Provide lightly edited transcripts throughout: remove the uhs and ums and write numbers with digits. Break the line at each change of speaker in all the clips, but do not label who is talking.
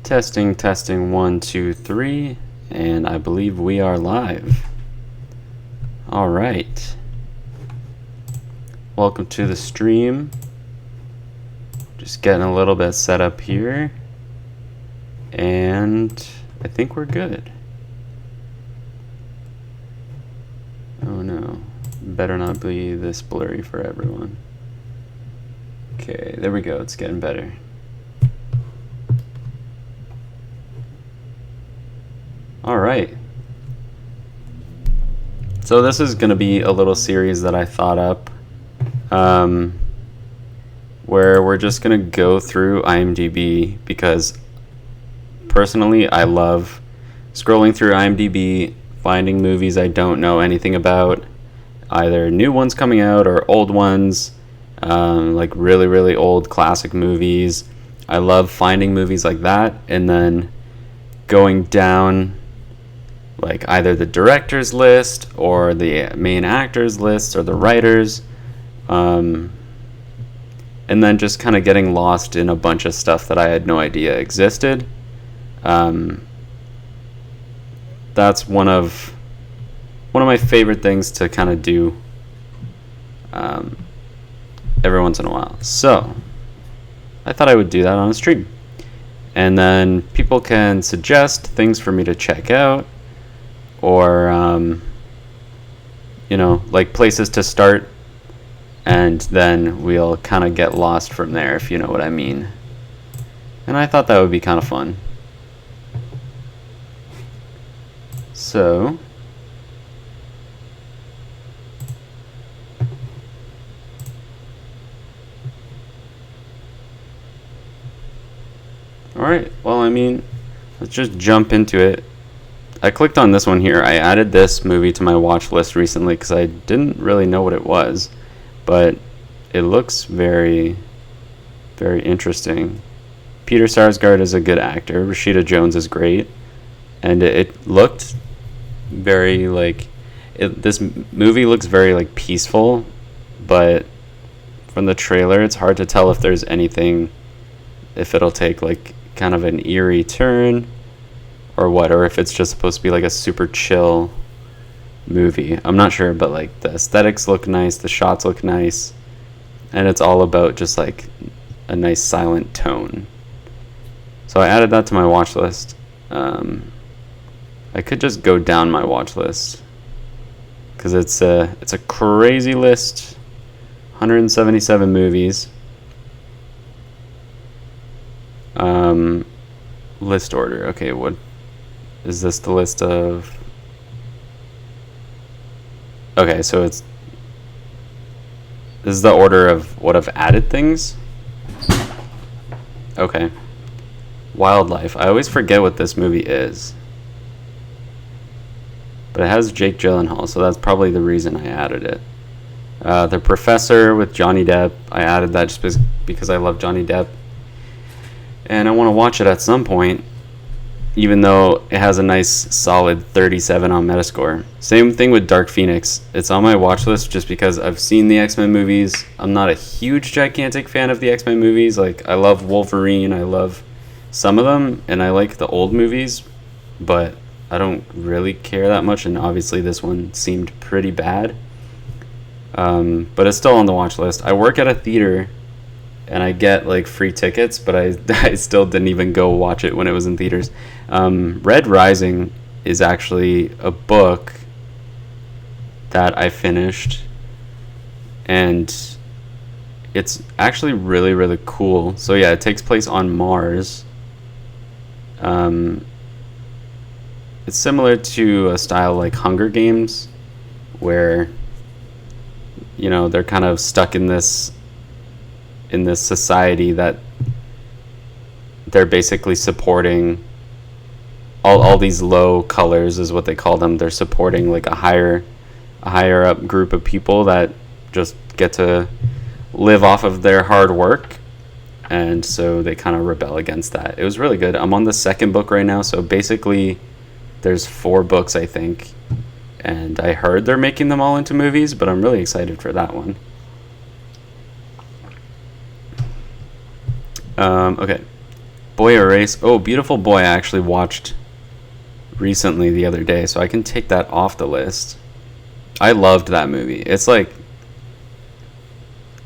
Testing, testing, 1, 2, 3, and I believe we are live. All right. Welcome to the stream. Just getting a little bit set up here, and I think we're good. Oh no, better not be this blurry for everyone. Okay, there we go, it's getting better. All right. So this is going to be a little series that I thought up, where we're just going to go through IMDb, because personally I love scrolling through IMDb, finding movies I don't know anything about, either new ones coming out or old ones, like really, really old classic movies. I love finding movies like that and then going down like either the director's list or the main actors list or the writers, and then just kind of getting lost in a bunch of stuff that I had no idea existed. That's one of my favorite things to kind of do every once in a while. So I thought I would do that on a stream, and then people can suggest things for me to check out, or like places to start, and then we'll kind of get lost from there, if you know what I mean. And I thought that would be kind of fun. So alright, well, I mean, let's just jump into it. I clicked on this one here. I added this movie to my watch list recently because I didn't really know what it was, but it looks very, very interesting. Peter Sarsgaard is a good actor. Rashida Jones is great, and it looked very like this movie looks very like peaceful, but from the trailer it's hard to tell if there's anything, if it'll take like kind of an eerie turn or what, or if it's just supposed to be like a super chill movie. I'm not sure, but like the aesthetics look nice, the shots look nice, and it's all about just like a nice silent tone. So I added that to my watch list. I could just go down my watch list because it's a crazy list, 177 movies. List order. Okay, what is this? The list of... Okay, so this is the order of what I've added things. Okay. Wildlife. I always forget what this movie is, but it has Jake Gyllenhaal, so that's probably the reason I added it. The Professor with Johnny Depp. I added that just because I love Johnny Depp, and I want to watch it at some point, even though it has a nice solid 37 on Metascore. Same thing with Dark Phoenix. It's on my watch list just because I've seen the X-Men movies. I'm not a huge, gigantic fan of the X-Men movies. Like, I love Wolverine, I love some of them, and I like the old movies, but I don't really care that much, and obviously this one seemed pretty bad. But it's still on the watch list. I work at a theater, and I get like free tickets, but I still didn't even go watch it when it was in theaters. Red Rising is actually a book that I finished, and it's actually really, really cool. So yeah, it takes place on Mars. It's similar to a style like Hunger Games, where they're kind of stuck in this society that they're basically supporting. All these low colors is what they call them. They're supporting like a higher up group of people that just get to live off of their hard work, and so they kind of rebel against that. It was really good. I'm on the second book right now, so basically there's 4 books, I think, and I heard they're making them all into movies, but I'm really excited for that one. Okay. Boy Erased. Oh, Beautiful Boy I actually watched recently the other day, so I can take that off the list. I loved that movie. It's like,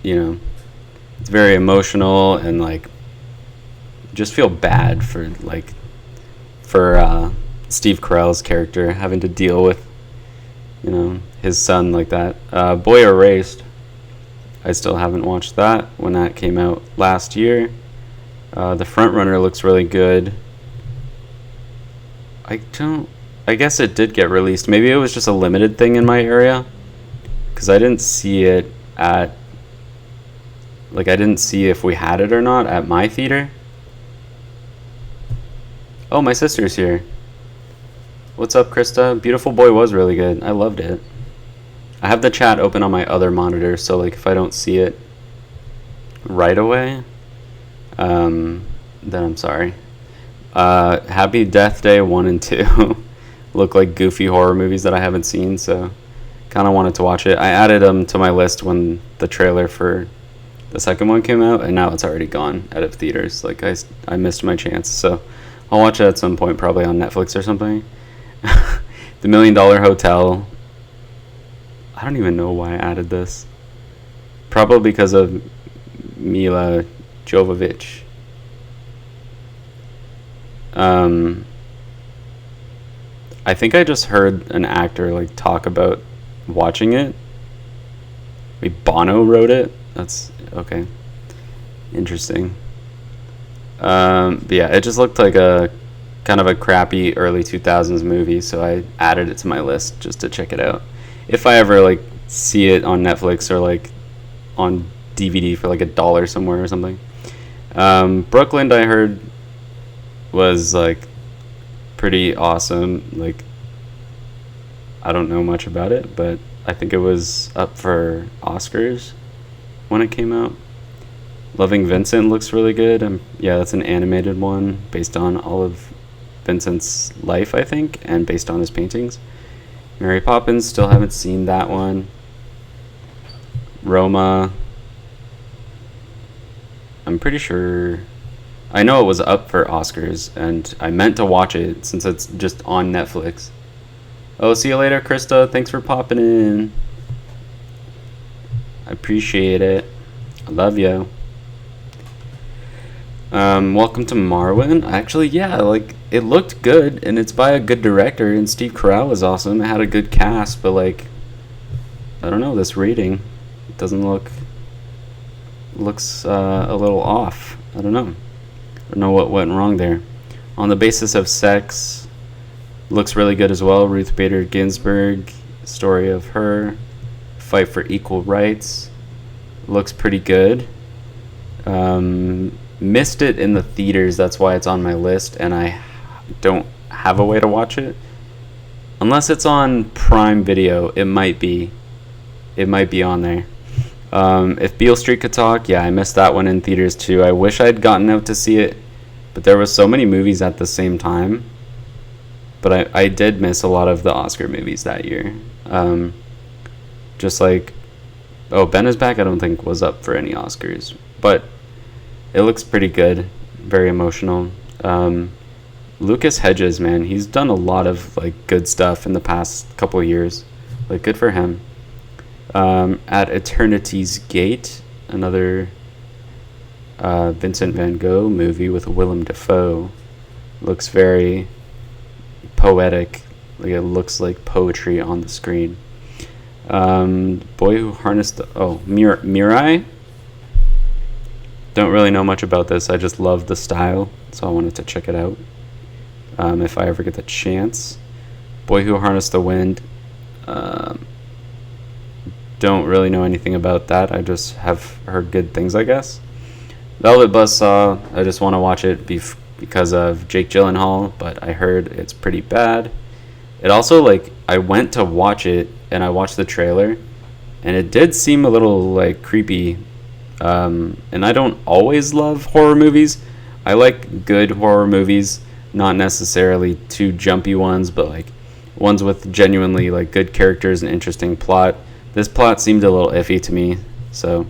you know, it's very emotional and like just feel bad for Steve Carell's character having to deal with, you know, his son like that. Boy Erased, I still haven't watched that when that came out last year. The Frontrunner looks really good. I guess it did get released. Maybe it was just a limited thing in my area, because I didn't see it at, like, I didn't see if we had it or not at my theater. Oh, my sister's here. What's up, Krista? Beautiful Boy was really good. I loved it. I have the chat open on my other monitor, so like if I don't see it right away, then I'm sorry. Happy Death Day 1 and 2 look like goofy horror movies that I haven't seen, so kind of wanted to watch it. I added them to my list when the trailer for the second one came out, and now it's already gone out of theaters. Like I missed my chance, so I'll watch it at some point, probably on Netflix or something. The $1 Million Hotel. I don't even know why I added this. Probably because of Mila Jovovich. I think I just heard an actor like talk about watching it. Maybe Bono wrote it. That's okay. Interesting. But yeah, it just looked like a kind of a crappy early 2000s movie, so I added it to my list just to check it out. If I ever like see it on Netflix or like on DVD for like $1 somewhere or something. Brooklyn, I heard, was like pretty awesome. Like, I don't know much about it, but I think it was up for Oscars when it came out. Loving Vincent looks really good. Yeah, that's an animated one based on all of Vincent's life, I think, and based on his paintings. Mary Poppins, still haven't seen that one. Roma, I'm pretty sure, I know it was up for Oscars, and I meant to watch it since it's just on Netflix. Oh, see you later, Krista. Thanks for popping in. I appreciate it. I love you. Welcome to Marwin. Actually, yeah, like, it looked good, and it's by a good director, and Steve Carell was awesome. It had a good cast, but, like, I don't know, this rating, it doesn't looks a little off. I don't know what went wrong there. On the Basis of Sex looks really good as well. Ruth Bader Ginsburg, story of her, fight for equal rights, looks pretty good. Missed it in the theaters, that's why it's on my list, and I don't have a way to watch it. Unless it's on Prime Video, it might be on there. If Beale Street Could Talk, yeah, I missed that one in theaters too. I wish I'd gotten out to see it, but there was so many movies at the same time. But I did miss a lot of the Oscar movies that year. Just like, Ben Is Back, I don't think was up for any Oscars, but it looks pretty good, very emotional. Lucas Hedges, man, he's done a lot of like good stuff in the past couple of years. Like, good for him. At Eternity's Gate, another Vincent van Gogh movie with Willem Dafoe. Looks very poetic. Like, it looks like poetry on the screen. Boy Who Harnessed the... Mirai? Don't really know much about this. I just love the style, so I wanted to check it out if I ever get the chance. Boy Who Harnessed the Wind. Don't really know anything about that. I just have heard good things, I guess. Velvet Buzzsaw, I just want to watch it because of Jake Gyllenhaal, but I heard it's pretty bad. It also, like, I went to watch it, and I watched the trailer, and it did seem a little, like, creepy. And I don't always love horror movies. I like good horror movies, not necessarily too jumpy ones, but, like, ones with genuinely, like, good characters and interesting plot. This plot seemed a little iffy to me, so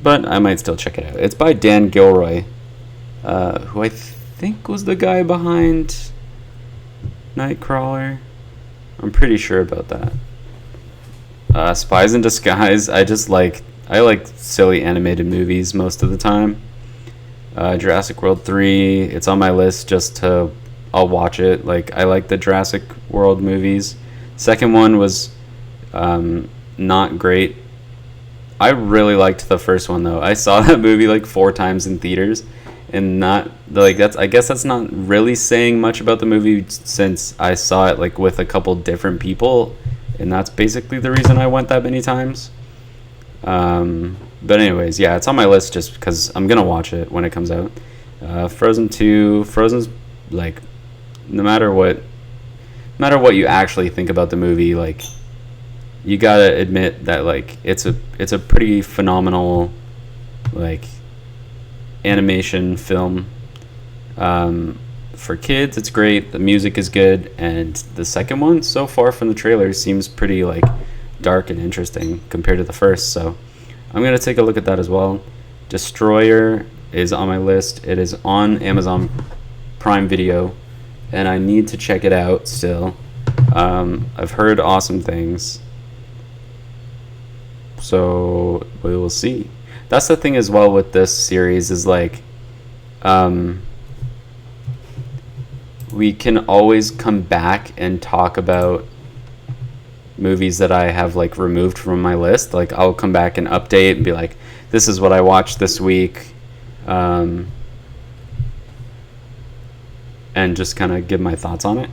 but I might still check it out. It's by Dan Gilroy, who I think was the guy behind Nightcrawler. I'm pretty sure about that. Spies in Disguise. I like silly animated movies most of the time. Jurassic World 3. It's on my list I'll watch it. Like, I like the Jurassic World movies. Second one was not great. I really liked the first one though. I saw that movie like 4 times in theaters, and not like I guess that's not really saying much about the movie since I saw it like with a couple different people, and that's basically the reason I went that many times. But anyways, yeah, it's on my list just because I'm gonna watch it when it comes out. Frozen's like, no matter what you actually think about the movie, like, you gotta admit that like it's a pretty phenomenal like animation film. For kids, it's great. The music is good, and the second one, so far from the trailer, seems pretty like dark and interesting compared to the first. So I'm gonna take a look at that as well. Destroyer is on my list. It is on Amazon Prime Video, and I need to check it out still. I've heard awesome things, so we will see. That's the thing as well with this series is like, we can always come back and talk about movies that I have like removed from my list. Like, I'll come back and update and be like, this is what I watched this week, and just kind of give my thoughts on it.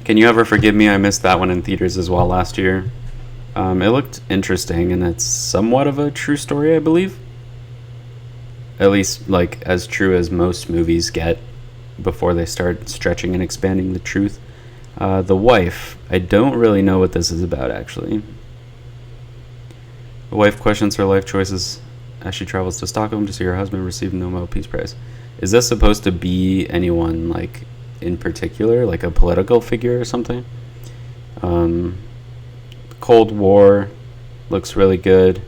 Can You Ever Forgive Me? I missed that one in theaters as well last year. It looked interesting, and it's somewhat of a true story, I believe. At least, like, as true as most movies get before they start stretching and expanding the truth. The Wife. I don't really know what this is about, actually. The wife questions her life choices as she travels to Stockholm to see her husband receive the Nobel Peace Prize. Is this supposed to be anyone, like, in particular? Like a political figure or something? Cold War looks really good.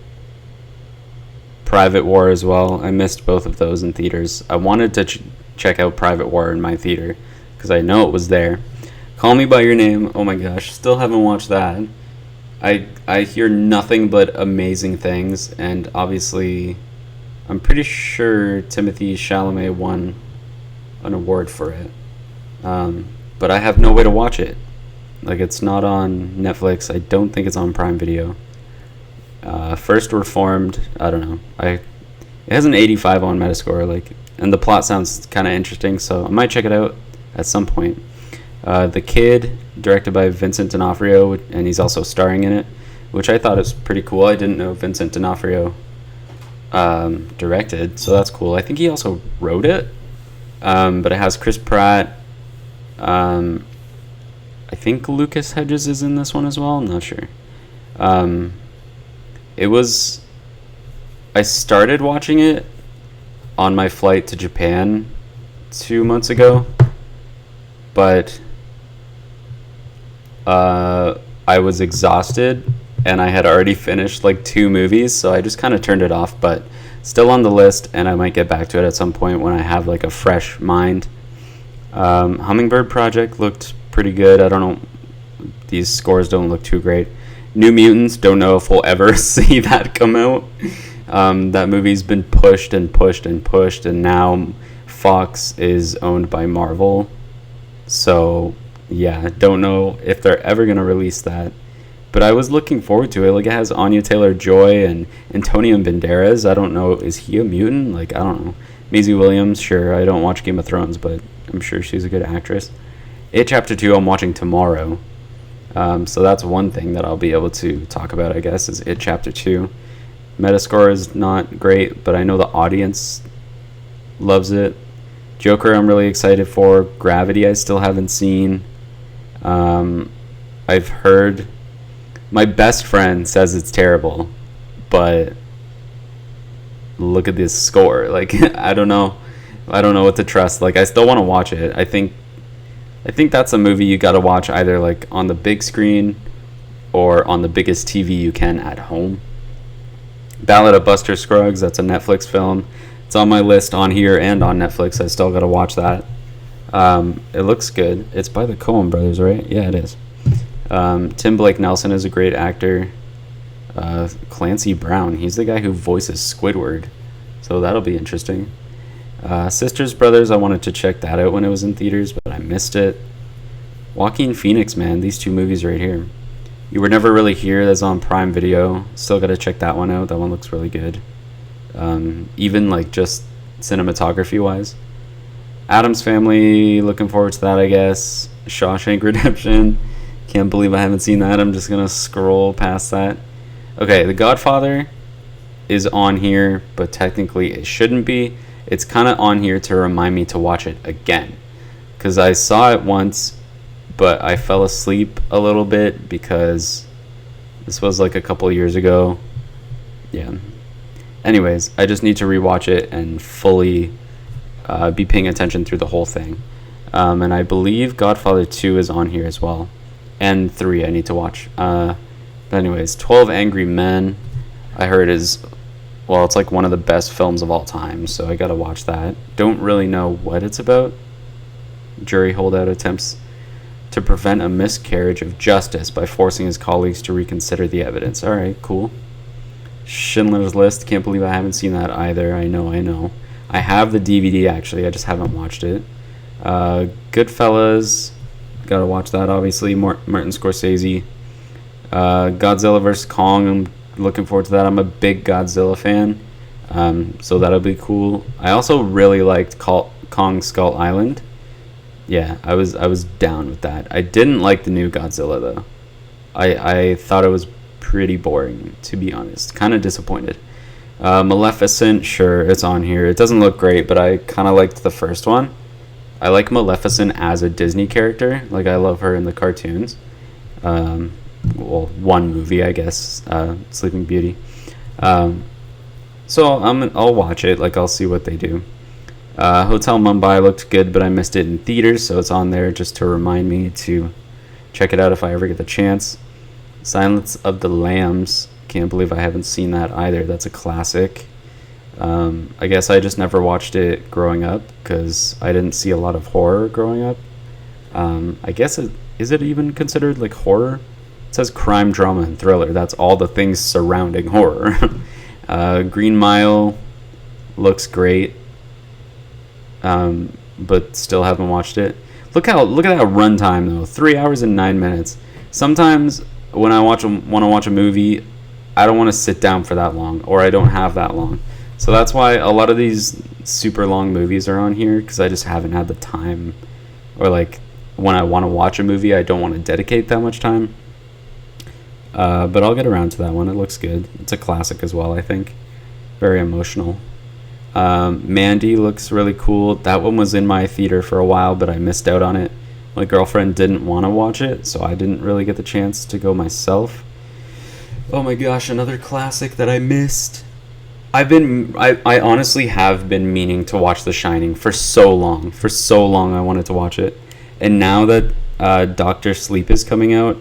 Private War as well. I missed both of those in theaters. I wanted to check out Private War in my theater because I know it was there. Call Me By Your Name. Oh my gosh, still haven't watched that. I hear nothing but amazing things, and obviously I'm pretty sure Timothée Chalamet won an award for it. But I have no way to watch it. Like, it's not on Netflix. I don't think it's on Prime Video. First Reformed, I don't know. It has an 85 on Metascore, like, and the plot sounds kind of interesting, so I might check it out at some point. The Kid, directed by Vincent D'Onofrio, and he's also starring in it, which I thought was pretty cool. I didn't know Vincent D'Onofrio directed, so that's cool. I think he also wrote it, but it has Chris Pratt. I think Lucas Hedges is in this one as well. I'm not sure. I started watching it on my flight to Japan 2 months ago, but I was exhausted and I had already finished like 2 movies, so I just kind of turned it off, but still on the list, and I might get back to it at some point when I have like a fresh mind. Hummingbird Project looked pretty good. I don't know, these scores don't look too great. New Mutants, don't know if we'll ever see that come out. That movie's been pushed and pushed and pushed, and now Fox is owned by Marvel, so yeah, don't know if they're ever going to release that, but I was looking forward to it. Like, it has Anya Taylor-Joy and Antonio Banderas. I don't know, is he a mutant? Like, I don't know. Maisie Williams, sure. I don't watch Game of Thrones, but I'm sure she's a good actress. It Chapter 2 I'm watching tomorrow, so that's one thing that I'll be able to talk about, I guess, is It Chapter 2. Metascore is not great, but I know the audience loves it. Joker I'm really excited for. Gravity I still haven't seen. I've heard my best friend says it's terrible, but look at this score. Like, I don't know what to trust. Like, I still want to watch it. I think that's a movie you got to watch either like on the big screen or on the biggest TV you can at home. Ballad of Buster Scruggs, that's a Netflix film. It's on my list on here and on Netflix. I still got to watch that. It looks good. It's by the Coen brothers, right? Yeah, it is. Tim Blake Nelson is a great actor. Clancy Brown, he's the guy who voices Squidward, so that'll be interesting. Sisters Brothers, I wanted to check that out when it was in theaters, but I missed it. Joaquin Phoenix, man, these two movies right here. You Were Never Really Here, that's on Prime Video. Still got to check that one out. That one looks really good. Even like just cinematography wise. Addams Family, looking forward to that, I guess. Shawshank Redemption, can't believe I haven't seen that. I'm just gonna scroll past that. Okay, The Godfather is on here, but technically it shouldn't be. It's kind of on here to remind me to watch it again, because I saw it once, but I fell asleep a little bit because this was like a couple years ago. Yeah. Anyways, I just need to rewatch it and fully be paying attention through the whole thing. And I believe Godfather 2 is on here as well. And 3 I need to watch. But anyways, 12 Angry Men, I heard is, well, it's like one of the best films of all time, so I gotta watch that. Don't really know what it's about. Jury holdout attempts to prevent a miscarriage of justice by forcing his colleagues to reconsider the evidence. Alright, cool. Schindler's List, can't believe I haven't seen that either. I know. I have the DVD actually, I just haven't watched it. Goodfellas, gotta watch that obviously. Martin Scorsese. Godzilla vs. Kong, I'm looking forward to that. I'm a big Godzilla fan, so that'll be cool. I also really liked Kong Skull Island. Yeah, I was down with that. I didn't like the new Godzilla though. I thought it was pretty boring, to be honest. Kind of disappointed. Maleficent, sure, it's on here. It doesn't look great, but I kind of liked the first one. I like Maleficent as a Disney character. Like, I love her in the cartoons. Well, one movie, I guess, Sleeping Beauty. So I'll watch it. Like, I'll see what they do. Hotel Mumbai looked good, but I missed it in theaters, so it's on there just to remind me to check it out if I ever get the chance. Silence of the Lambs, can't believe I haven't seen that either. That's a classic. I guess I just never watched it growing up because I didn't see a lot of horror growing up. I guess is it even considered like horror? It says crime, drama, and thriller. That's all the things surrounding horror. Green Mile looks great, but still haven't watched it. Look at that runtime though, 3 hours and 9 minutes. Sometimes when I want to watch a movie, I don't want to sit down for that long, or I don't have that long. So that's why a lot of these super long movies are on here, because I just haven't had the time, or like when I want to watch a movie, I don't want to dedicate that much time. But I'll get around to that one. It looks good. It's a classic as well, I think. Very emotional. Mandy looks really cool. That one was in my theater for a while, but I missed out on it. My girlfriend didn't want to watch it, so I didn't really get the chance to go myself. Oh my gosh, another classic that I missed. I honestly have been meaning to watch The Shining for so long. For so long I wanted to watch it. And now that Dr. Sleep is coming out,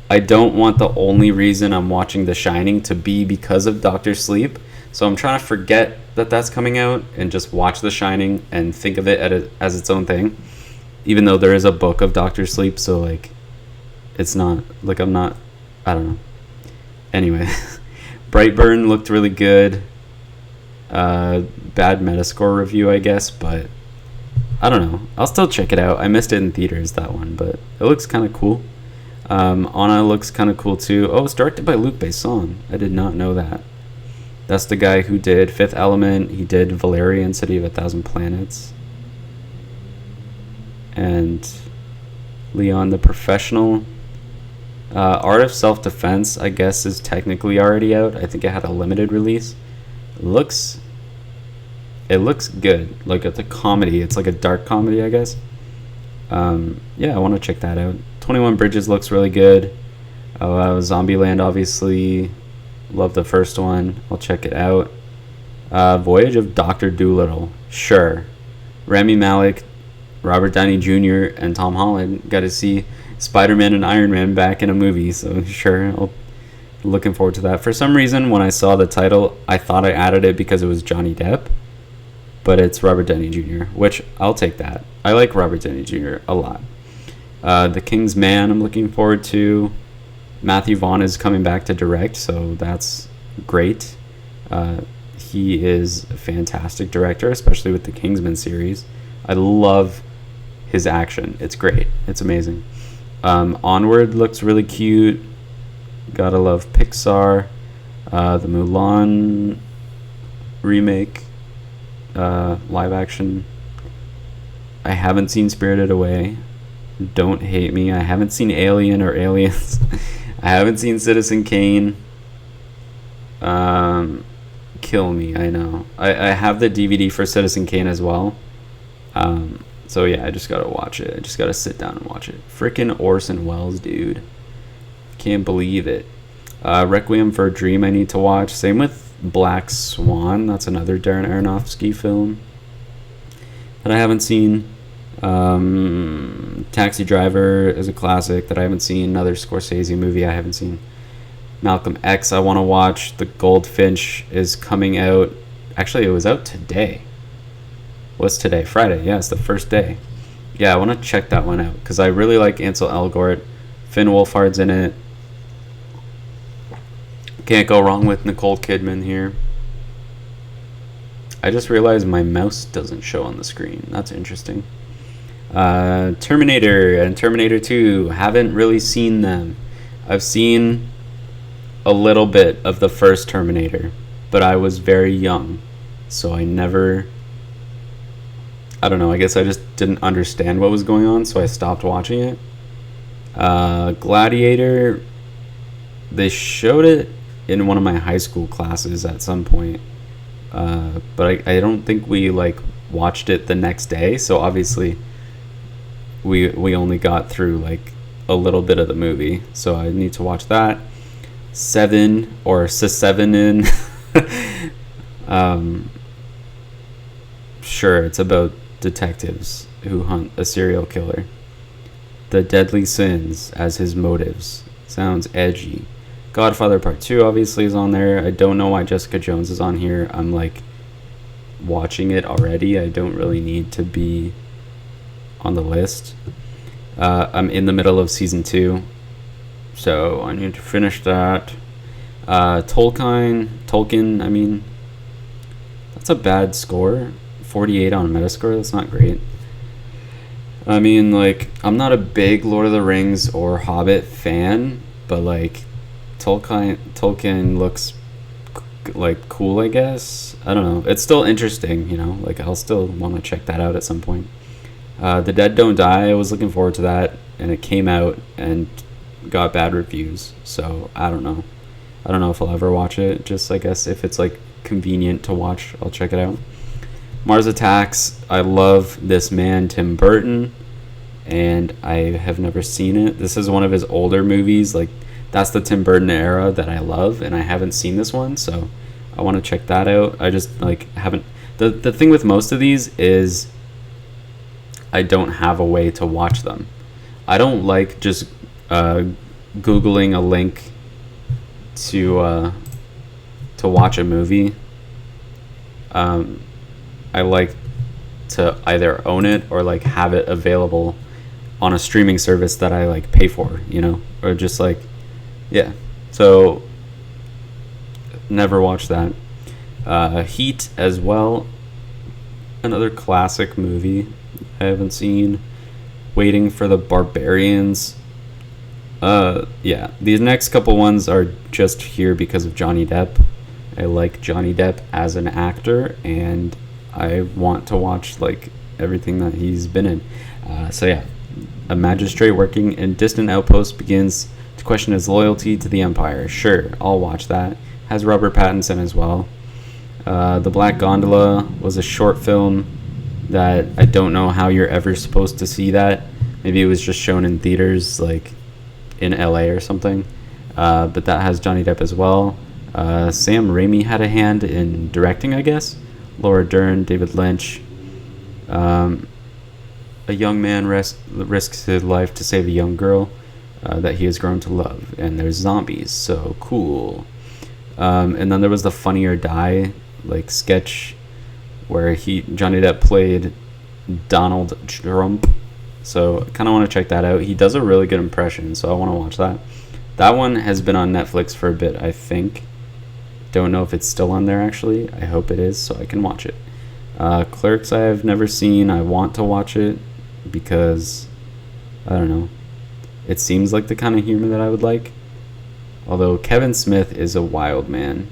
I don't want the only reason I'm watching The Shining to be because of Dr. Sleep. So I'm trying to forget that that's coming out and just watch The Shining and think of it as its own thing. Even though there is a book of Dr. Sleep, so like it's not like I don't know. Anyway, Brightburn looked really good. Bad Metascore review, I guess, but I don't know. I'll still check it out. I missed it in theaters, that one, but it looks kind of cool. Anna looks kind of cool too. Oh, it's directed by Luc Besson. I did not know that. That's the guy who did Fifth Element. He did Valerian, City of a Thousand Planets. And Leon the Professional. Art of Self-Defense, I guess, is technically already out. I think it had a limited release. It looks good. Like, it's a comedy. It's like a dark comedy, I guess. Yeah, I want to check that out. 21 Bridges looks really good. Zombieland, obviously. Love the first one. I'll check it out. Voyage of Dr. Dolittle. Sure. Rami Malek, Robert Downey Jr., and Tom Holland. Got to see Spider-Man and Iron Man back in a movie, so sure, I'll Looking forward to that. For some reason, when I saw the title, I thought I added it because it was Johnny Depp, but it's Robert Downey Jr., which I'll take that. I like Robert Downey Jr. a lot. The King's Man, I'm looking forward to. Matthew Vaughn is coming back to direct, so that's great. He is a fantastic director, especially with the Kingsman series. I love his action. It's great. It's amazing. Onward looks really cute. Gotta love Pixar. The Mulan remake, live action. I haven't seen Spirited Away. Don't hate me. I haven't seen Alien or Aliens. I haven't seen Citizen Kane. Kill me, I know. I have the DVD for Citizen Kane as well. So yeah, I just gotta watch it. I just gotta sit down and watch it. Frickin' Orson Welles, dude. Can't believe it. Requiem for a Dream I need to watch. Same with Black Swan. That's another Darren Aronofsky film that I haven't seen. Taxi Driver is a classic that I haven't seen. Another Scorsese movie I haven't seen. Malcolm X I want to watch. The Goldfinch is coming out. Actually, it was out today. What's today? Friday. Yeah, it's the first day. Yeah, I want to check that one out because I really like Ansel Elgort. Finn Wolfhard's in it. Can't go wrong with Nicole Kidman here. I just realized my mouse doesn't show on the screen. That's interesting. Terminator and Terminator 2. Haven't really seen them. I've seen a little bit of the first Terminator, but I was very young, so I never... I don't know, I guess I just didn't understand what was going on, so I stopped watching it. Gladiator, they showed it in one of my high school classes at some point, but I don't think we like watched it the next day, so obviously we only got through like a little bit of the movie, so I need to watch that. Seven or Sevenin. Sure, it's about detectives who hunt a serial killer. The Deadly Sins as his motives. Sounds edgy. Godfather Part 2 obviously is on there. I don't know why Jessica Jones is on here. I'm like watching it already. I don't really need to be on the list. I'm in the middle of season 2, so I need to finish that. Tolkien, I mean, that's a bad score. 48 on Metascore, that's not great. I mean, like, I'm not a big Lord of the Rings or Hobbit fan, but like Tolkien looks like cool, I guess. I don't know. It's still interesting, you know. Like, I'll still want to check that out at some point. The Dead Don't Die, I was looking forward to that, and it came out and got bad reviews, so I don't know. I don't know if I'll ever watch it. Just, I guess, if it's like convenient to watch, I'll check it out. Mars Attacks, I love this man, Tim Burton, and I have never seen it. This is one of his older movies. Like, that's the Tim Burton era that I love, and I haven't seen this one, so I want to check that out. I just, like, haven't... The thing with most of these is I don't have a way to watch them. I don't like just Googling a link to watch a movie. I like to either own it or like have it available on a streaming service that I like pay for, you know, or just like, yeah. So never watched that. Heat as well, another classic movie I haven't seen. Waiting for the Barbarians. Yeah, these next couple ones are just here because of Johnny Depp. I like Johnny Depp as an actor, and I want to watch like everything that he's been in. So yeah, a magistrate working in distant outpost begins to question his loyalty to the Empire. Sure, I'll watch that. Has Robert Pattinson as well. The Black Gondola was a short film that I don't know how you're ever supposed to see that. Maybe it was just shown in theaters like in LA or something. But that has Johnny Depp as well. Sam Raimi had a hand in directing, I guess. Laura Dern, David Lynch. A young man risks his life to save a young girl. that he has grown to love. And there's zombies, so cool. And then there was the Funny or Die like sketch where Johnny Depp played Donald Trump. So I kind of want to check that out. He does a really good impression, so I want to watch that. That one has been on Netflix for a bit, I think. Don't know if it's still on there, actually. I hope it is, so I can watch it. Clerks I have never seen. I want to watch it because, I don't know, it seems like the kind of humor that I would like. Although Kevin Smith is a wild man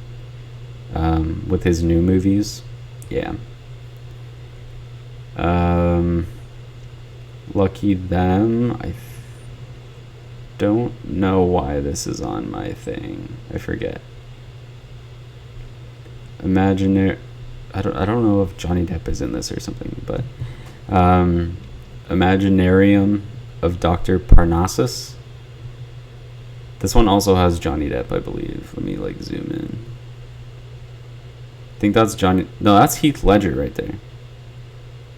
with his new movies. Yeah. Lucky them. I don't know why this is on my thing. I forget. Imaginary. I don't know if Johnny Depp is in this or something, but Imaginarium of Dr. Parnassus. This one also has Johnny Depp, I believe. Let me zoom in. I think that's Johnny. No, that's Heath Ledger right there.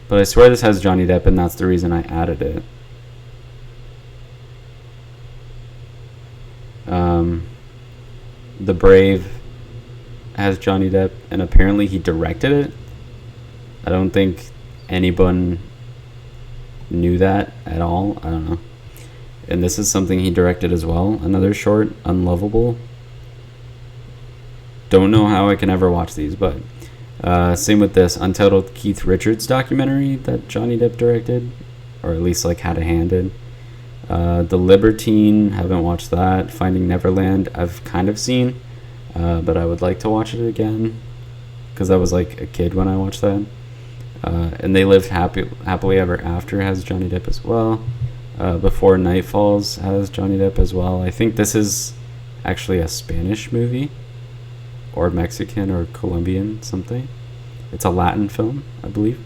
But I swear this has Johnny Depp, and that's the reason I added it. The Brave has Johnny Depp, and apparently he directed it. I don't think anyone knew that at all. I don't know. And this is something he directed as well. Another short, Unlovable. Don't know how I can ever watch these, but same with this Untitled Keith Richards documentary that Johnny Depp directed, or at least had a hand in. The Libertine, haven't watched that. Finding Neverland, I've kind of seen, but I would like to watch it again because I was a kid when I watched that. And They Lived Happily Ever After has Johnny Depp as well. Before Night Falls has Johnny Depp as well. I think this is actually a Spanish movie, or Mexican or Colombian something. It's a Latin film, I believe.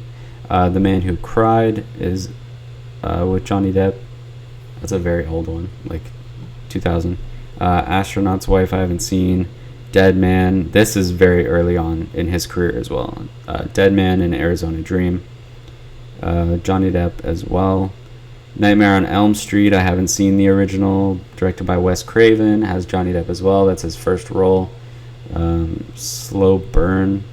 The Man Who Cried is with Johnny Depp. That's a very old one, 2000. Astronaut's Wife I haven't seen. Dead Man, this is very early on in his career as well. Dead Man and Arizona Dream. Johnny Depp as well. Nightmare on Elm Street, I haven't seen the original, directed by Wes Craven, has Johnny Depp as well. That's his first role. Slow Burn,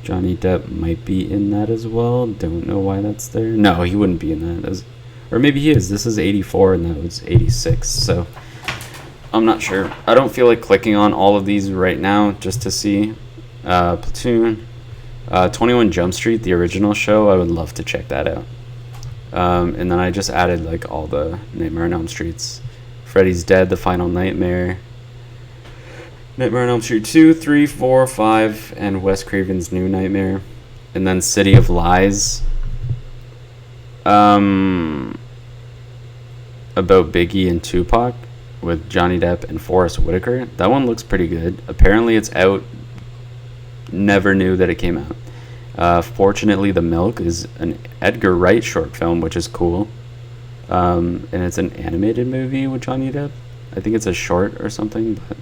Johnny Depp might be in that as well. Don't know why that's there. No, he wouldn't be in that. Or maybe he is. This is 84 and that was 86, so I'm not sure. I don't feel like clicking on all of these right now just to see. Platoon, 21 Jump Street, the original show, I would love to check that out. And then I just added all the Nightmare on Elm Streets. Freddy's Dead, The Final Nightmare, Nightmare on Elm Street 2, 3, 4, 5, and Wes Craven's New Nightmare. And then City of Lies. About Biggie and Tupac with Johnny Depp and Forrest Whitaker. That one looks pretty good. Apparently it's out. Never knew that it came out. Fortunately, The Milk is an Edgar Wright short film, which is cool. And it's an animated movie with Johnny Depp. I think it's a short or something, but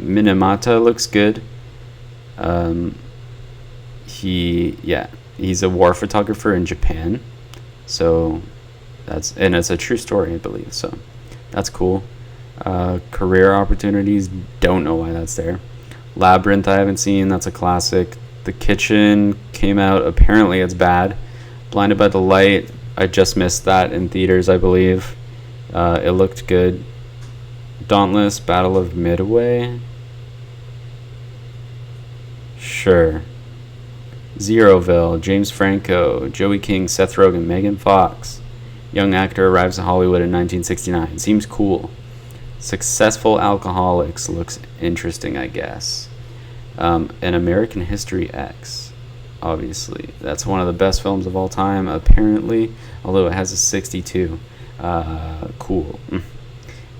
Minamata looks good. He's a war photographer in Japan, so it's a true story, I believe, so that's cool. Career opportunities, don't know why that's there. Labyrinth I haven't seen, that's a classic. The Kitchen came out, apparently it's bad. Blinded by the Light, I just missed that in theaters, I believe. It looked good. Dauntless, Battle of Midway. Sure. Zeroville, James Franco, Joey King, Seth Rogen, Megan Fox. Young actor arrives in Hollywood in 1969. Seems cool. Successful Alcoholics looks interesting, I guess. An American History X. Obviously. That's one of the best films of all time, apparently. Although it has a 62. Cool.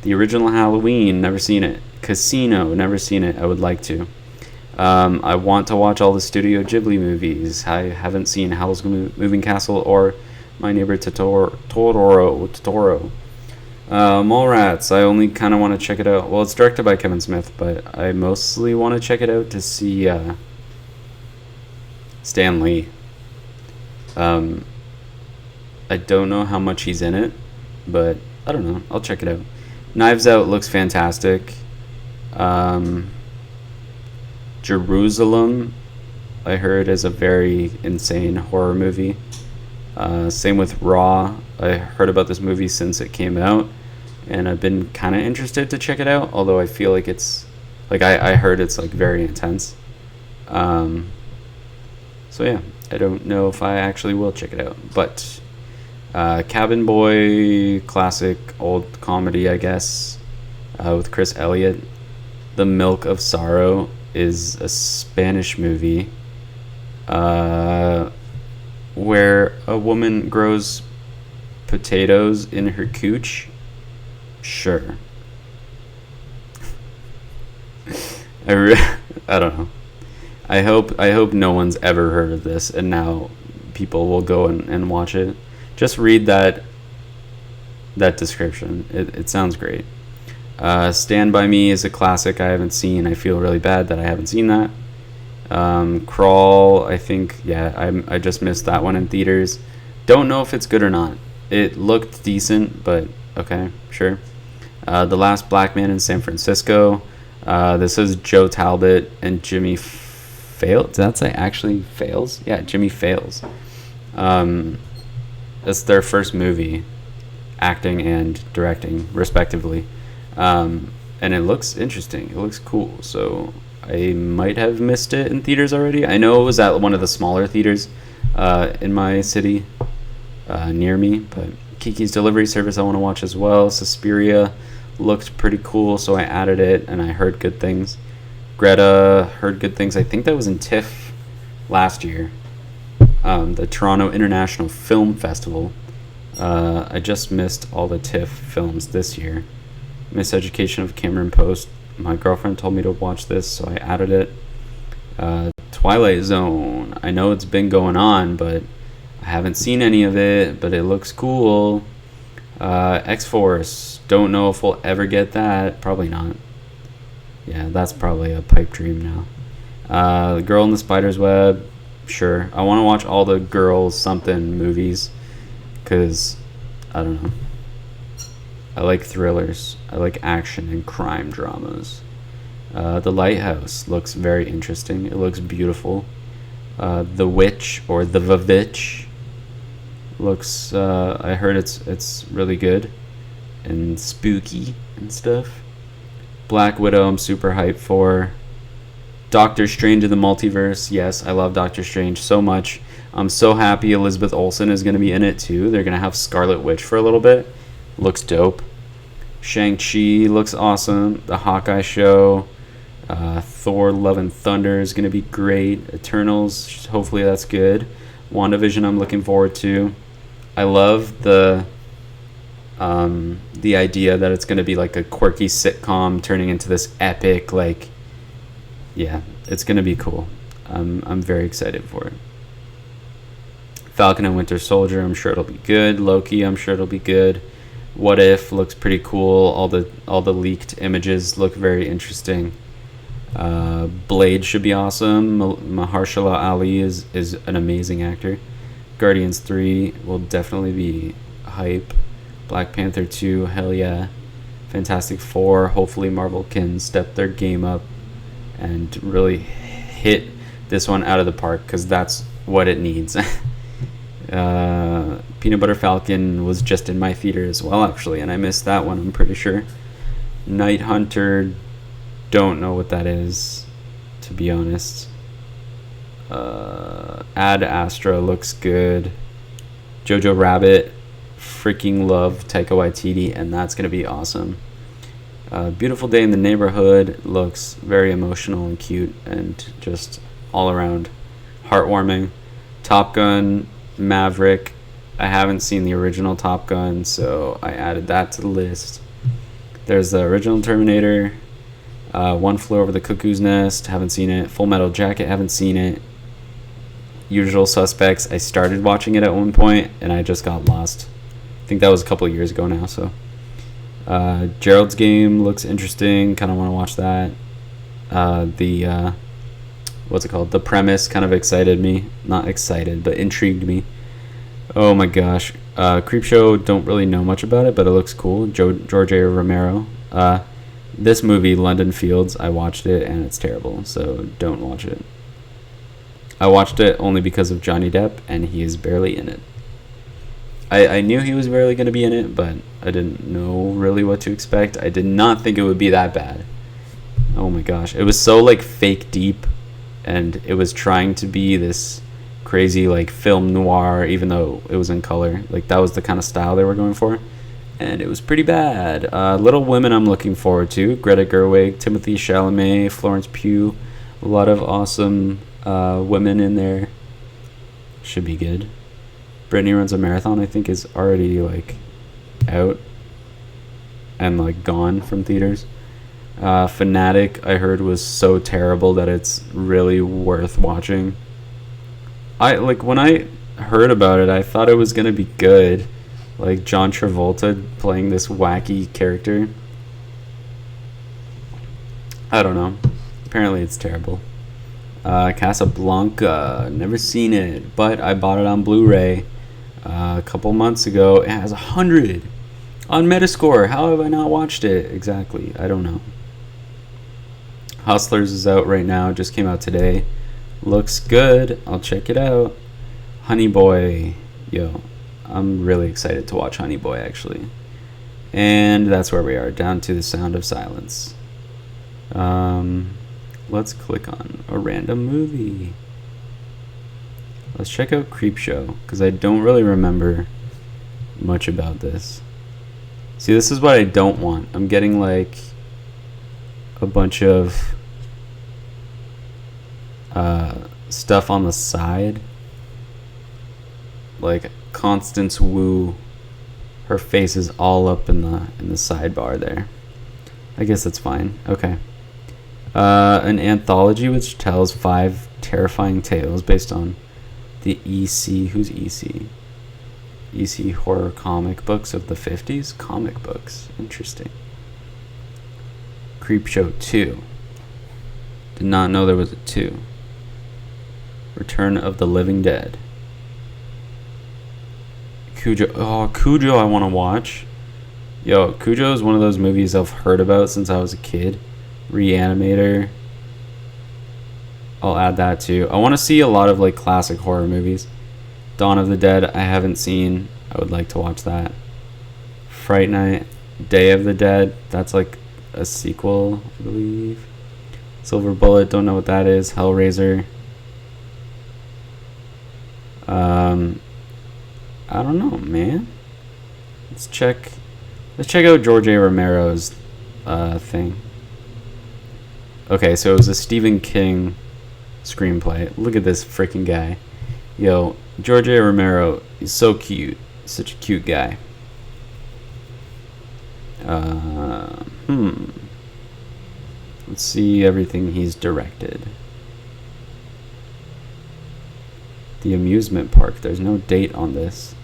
The original Halloween, never seen it. Casino, never seen it. I would like to. I want to watch all the Studio Ghibli movies. I haven't seen Howl's Moving Castle or My Neighbor Totoro. Mallrats, I only kind of want to check it out. Well, it's directed by Kevin Smith, but I mostly want to check it out to see Stan Lee. I don't know how much he's in it, but I don't know. I'll check it out. Knives Out looks fantastic. Um, Jerusalem, I heard, is a very insane horror movie. Same with Raw. I heard about this movie since it came out, and I've been kind of interested to check it out. Although I feel like it's like I heard it's like very intense. So yeah, I don't know if I actually will check it out. But Cabin Boy, classic old comedy, I guess, with Chris Elliott. The Milk of Sorrow is a Spanish movie where a woman grows potatoes in her cooch. Sure. I don't know. I hope no one's ever heard of this, and now people will go and watch it. Just read that description. It sounds great. Stand By Me is a classic I haven't seen. I feel really bad that I haven't seen that. Crawl, I think, yeah, I just missed that one in theaters. Don't know if it's good or not. It looked decent, but okay, sure. The Last Black Man in San Francisco. This is Joe Talbot and Jimmy Fails. Did that say actually Fails? Yeah, Jimmy Fails. That's their first movie, acting and directing, respectively. And it looks interesting. It looks cool. So I might have missed it in theaters already. I know it was at one of the smaller theaters in my city near me. But Kiki's Delivery Service I want to watch as well. Suspiria looked pretty cool, so I added it, and I heard good things. Greta, heard good things. I think that was in TIFF last year, the Toronto International Film Festival. I just missed all the TIFF films this year. Miseducation of Cameron Post. My girlfriend told me to watch this, so I added it. Twilight Zone. I know it's been going on, but I haven't seen any of it, but it looks cool. X-Force. Don't know if we'll ever get that. Probably not. Yeah, that's probably a pipe dream now. The Girl in the Spider's Web. Sure. I want to watch all the girls something movies, because, I don't know. I like thrillers. I like action and crime dramas. The Lighthouse looks very interesting. It looks beautiful. The Witch, or The Vavitch, looks, I heard it's really good and spooky and stuff. Black Widow, I'm super hyped for. Doctor Strange in the Multiverse. Yes, I love Doctor Strange so much. I'm so happy Elizabeth Olsen is going to be in it too. They're going to have Scarlet Witch for a little bit. Looks dope. Shang-Chi looks awesome. The Hawkeye show. Thor Love and Thunder is going to be great. Eternals, hopefully that's good. WandaVision I'm looking forward to. I love the idea that it's going to be like a quirky sitcom turning into this epic, like, yeah, it's going to be cool. I'm very excited for it. Falcon and Winter Soldier, I'm sure it'll be good. Loki, I'm sure it'll be good. What If looks pretty cool. All the leaked images look very interesting. Blade should be awesome. Mahershala Ali is an amazing actor. Guardians 3 will definitely be hype. Black Panther 2, hell yeah. Fantastic Four, hopefully Marvel can step their game up and really hit this one out of the park, because that's what it needs. Peanut Butter Falcon was just in my theater as well, actually, and I missed that one, I'm pretty sure. Night Hunter, don't know what that is, to be honest. Ad Astra looks good. Jojo Rabbit, freaking love Taika Waititi, and that's going to be awesome. Beautiful Day in the Neighborhood looks very emotional and cute and just all around heartwarming. Top Gun Maverick, I haven't seen the original Top Gun, so I added that to the list. There's the original Terminator. One Flew Over the Cuckoo's Nest, haven't seen it. Full Metal Jacket, haven't seen it. Usual Suspects, I started watching it at one point and I just got lost. I think that was a couple of years ago now. So Gerald's Game looks interesting, kind of want to watch that. What's it called? The premise kind of excited me. Not excited, but intrigued me. Oh my gosh. Creepshow, don't really know much about it, but it looks cool. George A. Romero. This movie, London Fields, I watched it and it's terrible, so don't watch it. I watched it only because of Johnny Depp, and he is barely in it. I knew he was barely going to be in it, but I didn't know really what to expect. I did not think it would be that bad. Oh my gosh. It was so like fake deep, and it was trying to be this crazy like film noir, even though it was in color. Like that was the kind of style they were going for, and it was pretty bad. Little Women I'm looking forward to. Greta Gerwig, Timothy Chalamet, Florence Pugh. A lot of awesome women in there. Should be good. Brittany Runs a Marathon, I think, is already like out and like gone from theaters. Fanatic, I heard, was so terrible that it's really worth watching. When I heard about it, I thought it was gonna be good, like John Travolta playing this wacky character. I don't know. Apparently, it's terrible. Casablanca, never seen it, but I bought it on Blu-ray a couple months ago. It has 100 on Metascore. How have I not watched it? Exactly, I don't know. Hustlers is out right now, just came out today. Looks good, I'll check it out. Honey Boy, yo, I'm really excited to watch Honey Boy actually. And that's where we are, down to The Sound of Silence. Let's click on a random movie. Let's check out Creepshow, because I don't really remember much about this. See, this is what I don't want. I'm getting like a bunch of stuff on the side. Like Constance Wu, her face is all up in the sidebar there. I guess that's fine. Okay. An anthology which tells 5 terrifying tales based on the EC. Who's EC? EC horror comic books of the 50s? Comic books. Interesting. Creepshow 2. Did not know there was a 2. Return of the Living Dead. Cujo. Oh, Cujo I want to watch. Yo, Cujo is one of those movies I've heard about since I was a kid. Reanimator. I'll add that too. I want to see a lot of like classic horror movies. Dawn of the Dead I haven't seen. I would like to watch that. Fright Night. Day of the Dead. That's like a sequel, I believe. Silver Bullet. Don't know what that is. Hellraiser. I don't know, man. Let's check out George A. Romero's thing. Okay, so it was a Stephen King screenplay. Look at this freaking guy. Yo, George A. Romero is so cute. Such a cute guy. Let's see everything he's directed. The Amusement Park. There's no date on this.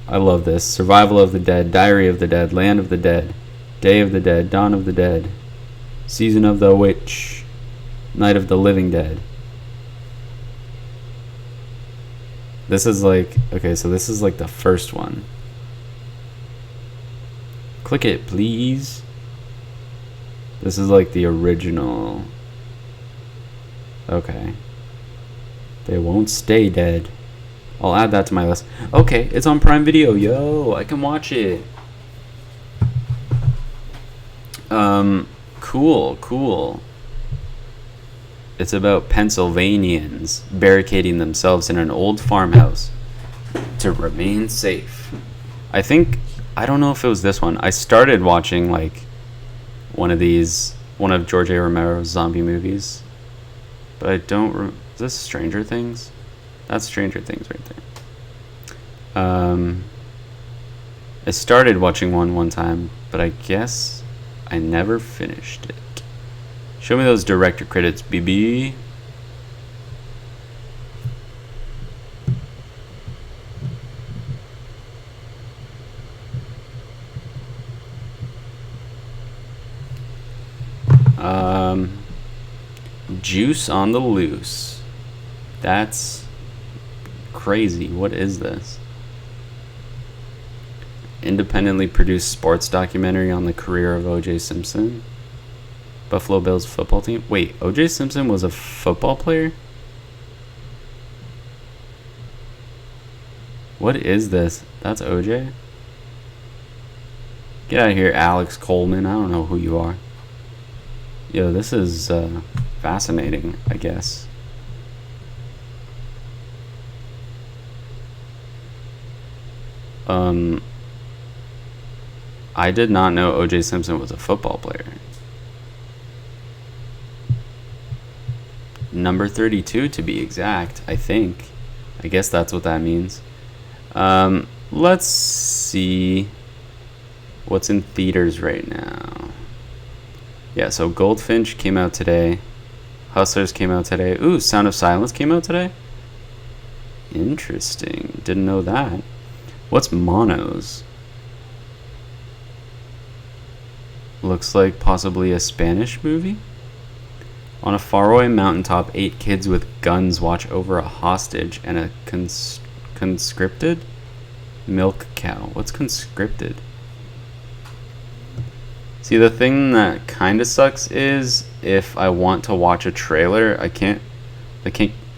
I love this. Survival of the Dead, Diary of the Dead, Land of the Dead, Day of the Dead, Dawn of the Dead, Season of the Witch, Night of the Living Dead. This is like, okay, so this is like the first one. Click it, please. This is like the original. Okay. They won't stay dead. I'll add that to my list. Okay, it's on Prime Video. Yo, I can watch it. Cool. It's about Pennsylvanians barricading themselves in an old farmhouse to remain safe. I don't know if it was this one. I started watching like one of George A. Romero's zombie movies, but I don't. Is this Stranger Things? That's Stranger Things right there. I started watching one time, but I guess I never finished it. Show me those director credits, BB. Juice on the Loose. That's crazy. What is this? independently produced sports documentary on the career of O.J. Simpson. Buffalo Bills football team. Wait, O.J. Simpson was a football player? What is this? That's O.J.? Get out of here, Alex Coleman. I don't know who you are. Yo, this is fascinating, I guess. I did not know O.J. Simpson was a football player. Number 32 to be exact, I think. I guess that's what that means. Let's see what's in theaters right now. Yeah, so Goldfinch came out today. Hustlers came out today. Ooh, Sound of Silence came out today? Interesting. Didn't know that. What's Monos? Looks like possibly a Spanish movie? On a faraway mountaintop, 8 kids with guns watch over a hostage and a conscripted milk cow. What's conscripted? See, the thing that kind of sucks is if I want to watch a trailer, I can't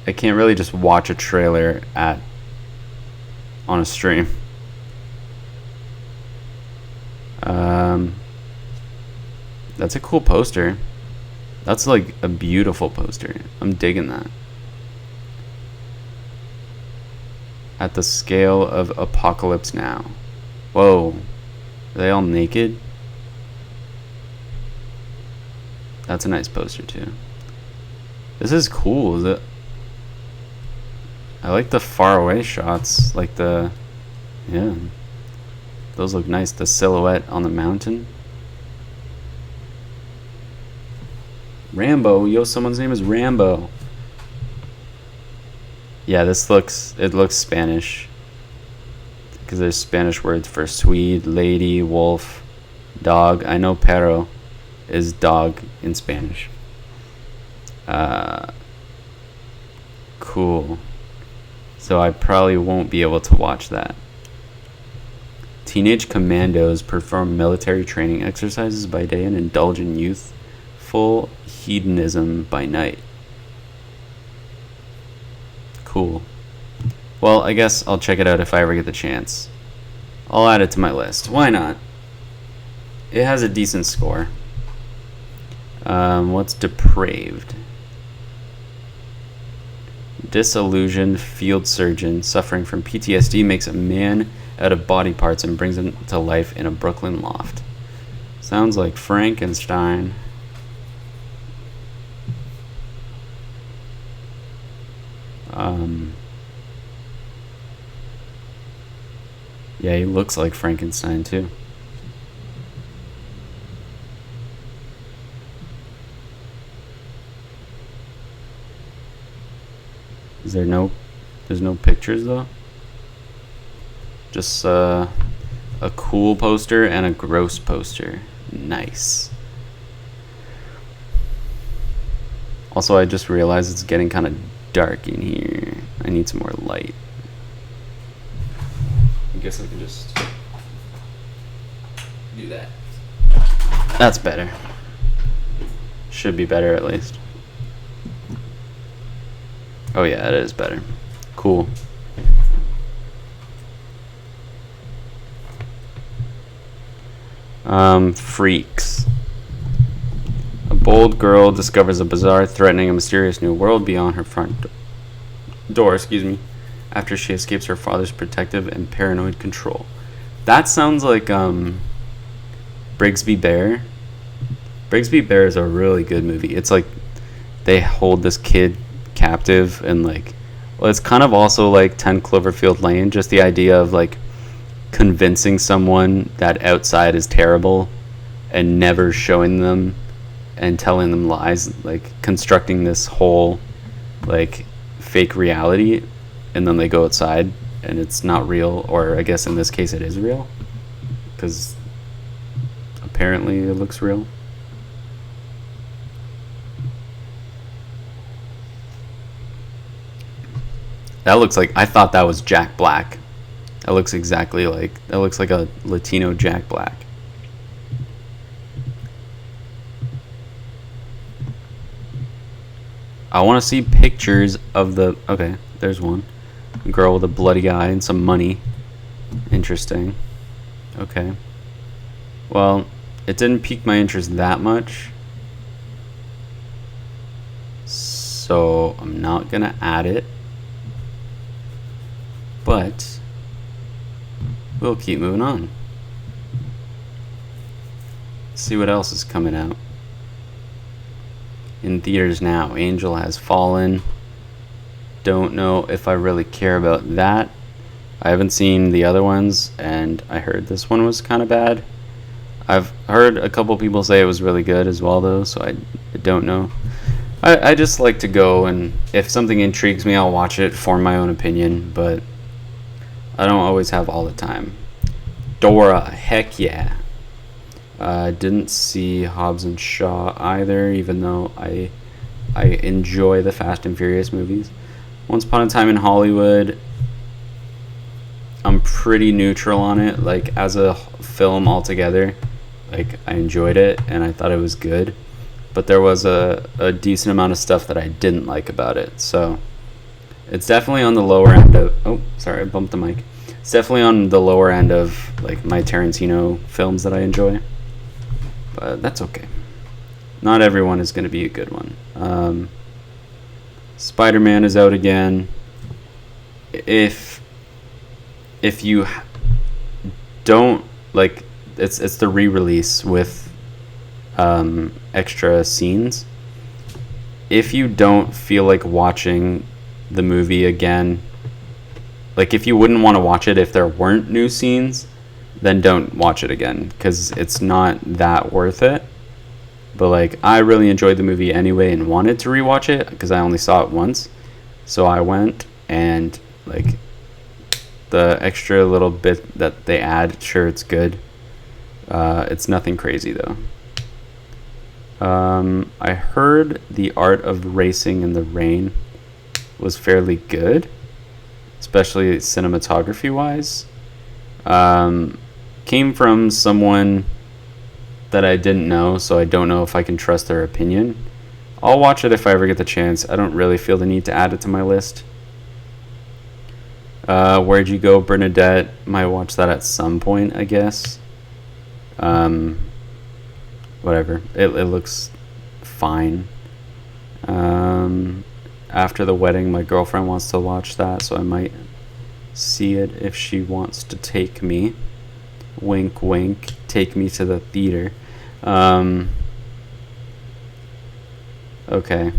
really just watch a trailer on a stream. That's a cool poster. That's like a beautiful poster. I'm digging that. At the scale of Apocalypse Now. Whoa. Are they all naked? That's a nice poster too. This is cool. I like the far away shots. Like yeah. Those look nice. The silhouette on the mountain. Rambo. Yo, someone's name is Rambo. Yeah, it looks Spanish. Because there's Spanish words for Swede, lady, wolf, dog. I know perro is dog in Spanish. Cool. So I probably won't be able to watch that. Teenage commandos perform military training exercises by day and indulge in youthful hedonism by night. Cool. Well, I guess I'll check it out if I ever get the chance. I'll add it to my list. Why not? It has a decent score. What's depraved? Disillusioned field surgeon suffering from PTSD makes a man out of body parts and brings him to life in a Brooklyn loft. Sounds like Frankenstein. Yeah, he looks like Frankenstein too. There's no pictures though? Just a cool poster and a gross poster. Nice. Also, I just realized it's getting kind of dark in here. I need some more light. I guess I can just do that. That's better. Should be better at least. Oh yeah, it is better. Cool. Freaks. A bold girl discovers a bizarre, threatening, and mysterious new world beyond her front door, after she escapes her father's protective and paranoid control. That sounds like Brigsby Bear. Brigsby Bear is a really good movie. It's like they hold this kid captive and it's kind of also like 10 Cloverfield Lane, just the idea of like convincing someone that outside is terrible and never showing them and telling them lies, like constructing this whole like fake reality, and then they go outside and it's not real, or I guess in this case it is real because apparently it looks real. That looks like, I thought that was Jack Black That looks exactly like, that looks like a Latino Jack Black. I want to see pictures of the, okay, there's one. Girl with a bloody eye and some money. Interesting. Okay. Well, it didn't pique my interest that much. So I'm not going to add it. But we'll keep moving on. See what else is coming out. In theaters now, Angel Has Fallen. Don't know if I really care about that. I haven't seen the other ones, and I heard this one was kind of bad. I've heard a couple people say it was really good as well, though, so I don't know. I just like to go, and if something intrigues me, I'll watch it, form my own opinion, but I don't always have all the time. Dora, heck yeah. I didn't see Hobbs and Shaw either, even though I enjoy the Fast and Furious movies. Once Upon a Time in Hollywood, I'm pretty neutral on it. Like, as a film altogether, like, I enjoyed it and I thought it was good, but there was a decent amount of stuff that I didn't like about it. So it's definitely on the lower end of, oh sorry, I bumped the mic. It's definitely on the lower end of like my Tarantino films that I enjoy, but that's okay. Not everyone is going to be a good one. Spider-Man is out again. If you don't like, it's the re-release with extra scenes. If you don't feel like watching the movie again, like if you wouldn't want to watch it if there weren't new scenes, then don't watch it again, because it's not that worth it. But like, I really enjoyed the movie anyway and wanted to rewatch it because I only saw it once, so I went, and like the extra little bit that they add, sure, it's good. It's nothing crazy though. I heard The Art of Racing in the Rain was fairly good, especially cinematography wise. Came from someone that I didn't know, so I don't know if I can trust their opinion. I'll watch it if I ever get the chance. I don't really feel the need to add it to my list. Where'd You Go, Bernadette? Might watch that at some point, I guess. Whatever. It looks fine. After the Wedding, my girlfriend wants to watch that, so I might see it if she wants to take me. Wink, wink. Take me to the theater. Okay.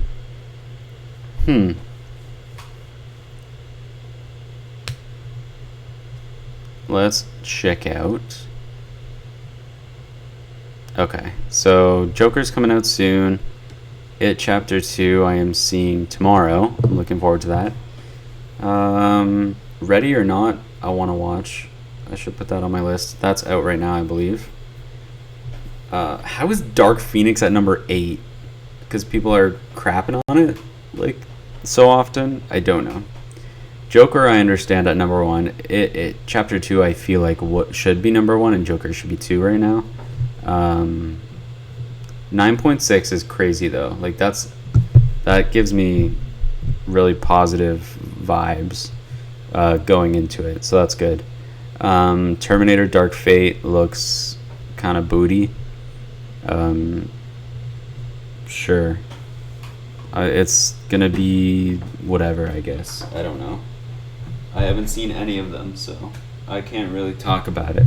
Let's check out. Okay, so Joker's coming out soon. It Chapter 2 I am seeing tomorrow. I'm looking forward to that. Ready or Not, I want to watch. I should put that on my list. That's out right now, I believe. How is Dark Phoenix at number 8? Because people are crapping on it like so often? I don't know. Joker, I understand at number 1. It Chapter 2, I feel like what should be number 1, and Joker should be 2 right now. 9.6 is crazy though. Like that gives me really positive vibes going into it, so that's good. Terminator Dark Fate looks kind of booty. Sure. It's gonna be whatever, I guess. I don't know. I haven't seen any of them, so I can't really talk about it.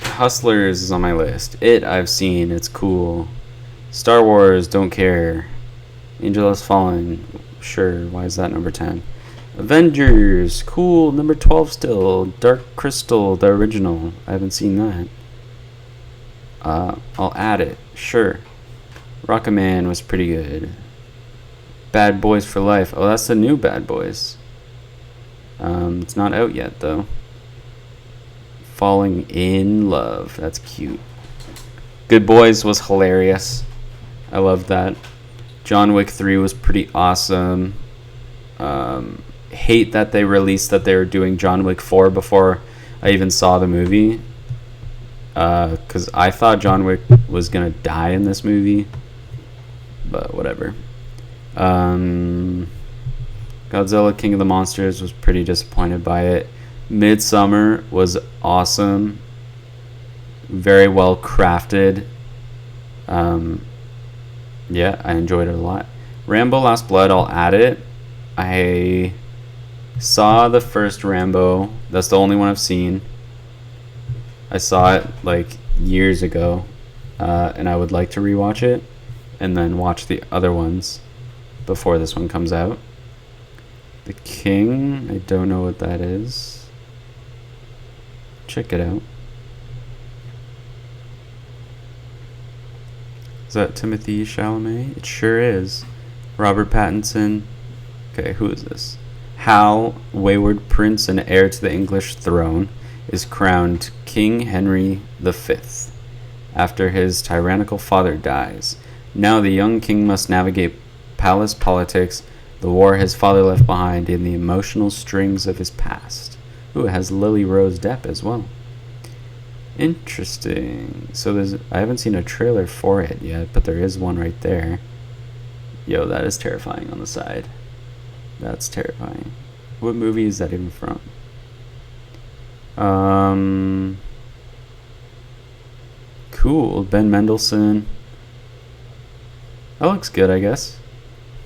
Hustlers is on my list. I've seen. It's cool. Star Wars, don't care. Angel Has Fallen, sure. Why is that number 10? Avengers, cool. Number 12 still. Dark Crystal, the original. I haven't seen that. I'll add it, sure. Rocketman was pretty good. Bad Boys for Life. Oh, that's the new Bad Boys. It's not out yet though. Falling in Love. That's cute. Good Boys was hilarious. I loved that. John Wick 3 was pretty awesome. hate that they released that they were doing John Wick 4 before I even saw the movie. Because I thought John Wick was going to die in this movie. But whatever. Godzilla King of the Monsters was pretty disappointed by it. Midsummer was awesome. Very well crafted. Yeah, I enjoyed it a lot. Rambo Last Blood, I'll add it. I saw the first Rambo. That's the only one I've seen. I saw it like years ago. And I would like to rewatch it. And then watch the other ones before this one comes out. The King, I don't know what that is. Check it out. Is that Timothy Chalamet? It sure is. Robert Pattinson. Okay, who is this? Hal, wayward prince and heir to the English throne, is crowned King Henry V after his tyrannical father dies. Now the young king must navigate palace politics, the war his father left behind, and the emotional strings of his past. Ooh, it has Lily Rose Depp as well. Interesting. So I haven't seen a trailer for it yet, but there is one right there. Yo, that is terrifying on the side. That's terrifying. What movie is that even from? Cool. Ben Mendelsohn. That looks good, I guess.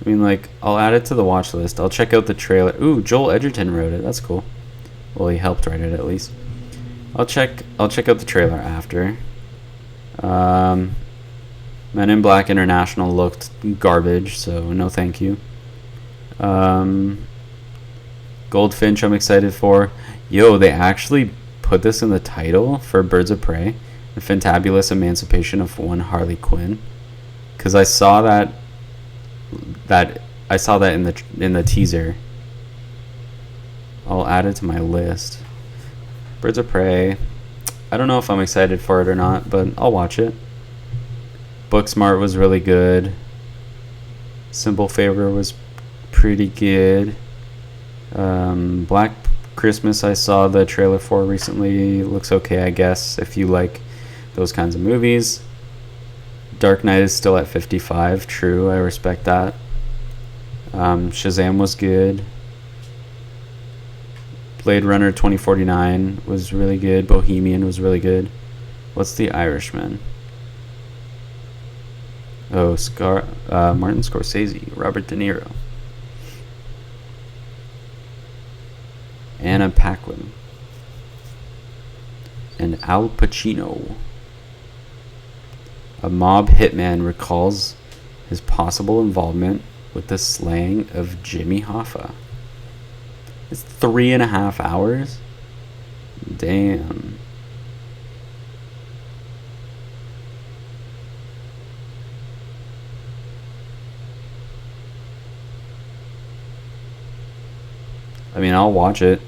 I mean, like, I'll add it to the watch list. I'll check out the trailer. Ooh, Joel Edgerton wrote it. That's cool. Well, he helped write it at least. I'll check out the trailer after. Men in Black International looked garbage, so no thank you. Goldfinch I'm excited for. Yo, they actually put this in the title for Birds of Prey. The Fantabulous Emancipation of One Harley Quinn. Because I saw that in the teaser. I'll add it to my list. Birds of Prey. I don't know if I'm excited for it or not, but I'll watch it. Booksmart was really good. Simple Favor was pretty good. Black Christmas I saw the trailer for recently. Looks okay, I guess, if you like those kinds of movies. Dark Knight is still at 55. True, I respect that. Shazam was good. Blade Runner 2049 was really good. Bohemian was really good. What's The Irishman? Oh, Martin Scorsese, Robert De Niro, Anna Paquin, and Al Pacino. A mob hitman recalls his possible involvement with the slaying of Jimmy Hoffa. It's 3.5 hours? Damn. I mean, I'll watch it.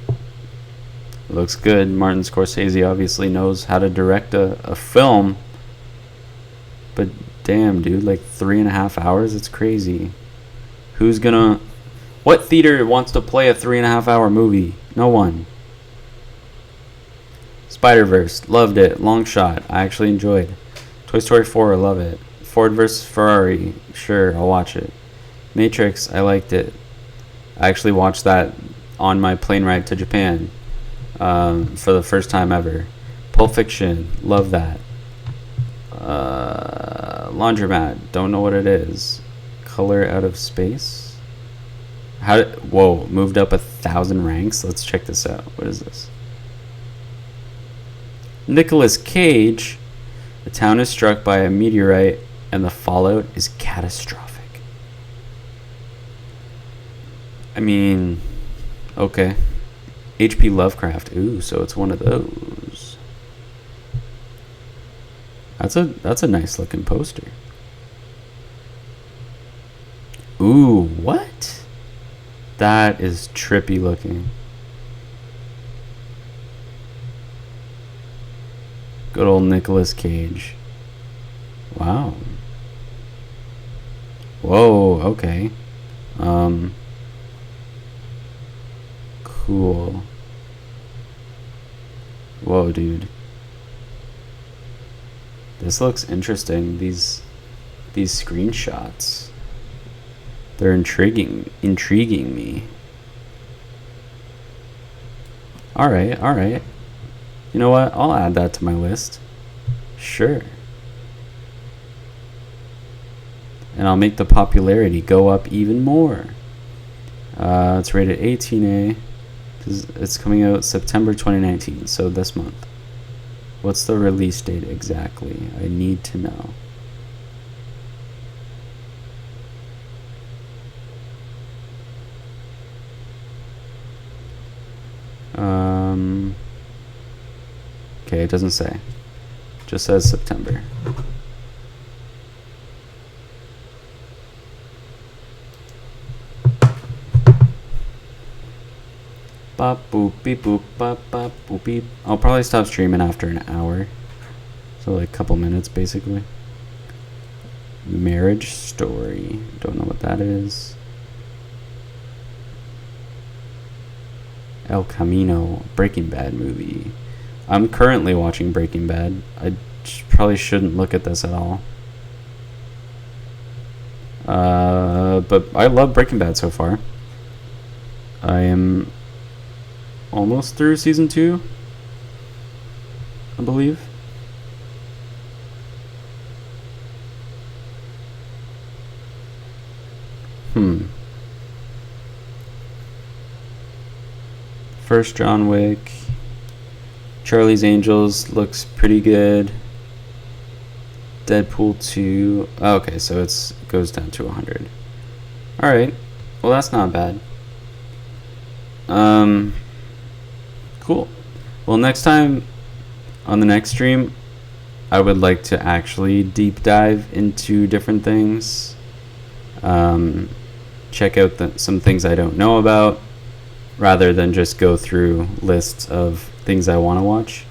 It looks good. Martin Scorsese obviously knows how to direct a film. But damn, dude, like 3.5 hours? It's crazy. What theater wants to play a 3.5 hour movie? No one. Spider-Verse, loved it. Long shot, I actually enjoyed. Toy Story 4, I love it. Ford vs. Ferrari, sure, I'll watch it. Matrix, I liked it. I actually watched that on my plane ride to Japan for the first time ever. Pulp Fiction, love that. Laundromat, don't know what it is. Color Out of Space. Whoa, moved up 1,000 ranks. Let's check this out. What is this? Nicolas Cage. The town is struck by a meteorite and the fallout is catastrophic. I mean, okay. H.P. Lovecraft. Ooh, so it's one of those. That's a nice looking poster. Ooh, what? That is trippy looking. Good old Nicolas Cage. Wow. Whoa, okay. Cool. Whoa, dude. This looks interesting. These screenshots. They're intriguing me. Alright. You know what? I'll add that to my list. Sure. And I'll make the popularity go up even more. It's rated 18A. It's coming out September 2019, so this month. What's the release date exactly? I need to know. Okay, it doesn't say. It just says September. Bop boop beep boop bop bop boop beep. I'll probably stop streaming after an hour. So like a couple minutes basically. Marriage Story. Don't know what that is. El Camino, Breaking Bad movie. I'm currently watching Breaking Bad. I probably shouldn't look at this at all. But I love Breaking Bad so far. I am almost through season 2, I believe. First John Wick. Charlie's Angels looks pretty good. Deadpool 2. Oh, okay, so it goes down to 100. Alright. Well, that's not bad. Cool. Well, next time on the next stream, I would like to actually deep dive into different things. Check out some things I don't know about, rather than just go through lists of things I want to watch.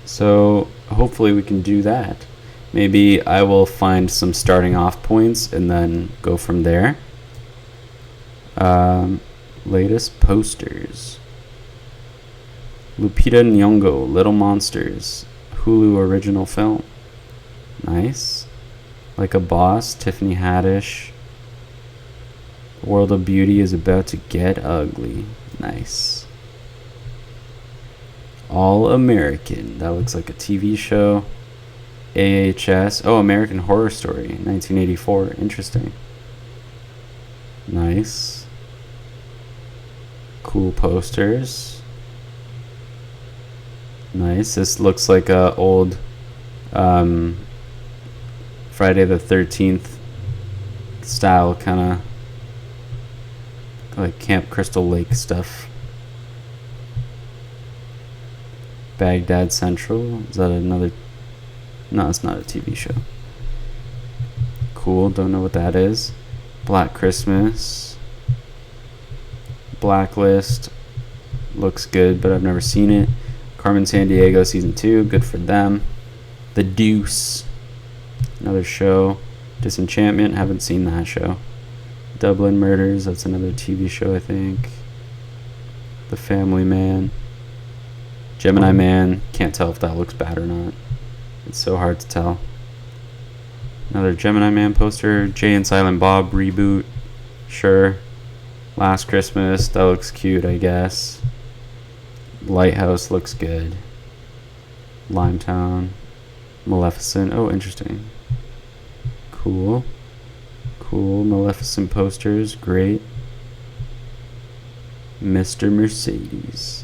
So hopefully we can do that. Maybe I will find some starting off points and then go from there. Latest posters. Lupita Nyong'o, Little Monsters, Hulu original film. Nice. Like a Boss, Tiffany Haddish. The World of Beauty is about to get ugly. Nice. All American. That looks like a TV show. AHS. Oh, American Horror Story, 1984. Interesting. Nice. Cool posters. Nice. This looks like a old Friday the 13th style, kind of like Camp Crystal Lake stuff. Baghdad Central. Is that another? No, it's not a TV show. Cool. Don't know what that is. Black Christmas. Blacklist. Looks good, but I've never seen it. Carmen Sandiego season 2. Good for them. The Deuce. Another show. Disenchantment. Haven't seen that show. Dublin Murders. That's another TV show, I think. The Family Man. Gemini Man. Can't tell if that looks bad or not. It's so hard to tell. Another Gemini Man poster. Jay and Silent Bob reboot. Sure. Last Christmas. That looks cute, I guess. Lighthouse looks good. Limetown. Maleficent. Oh, interesting. Cool. Cool. Maleficent posters. Great. Mr. Mercedes.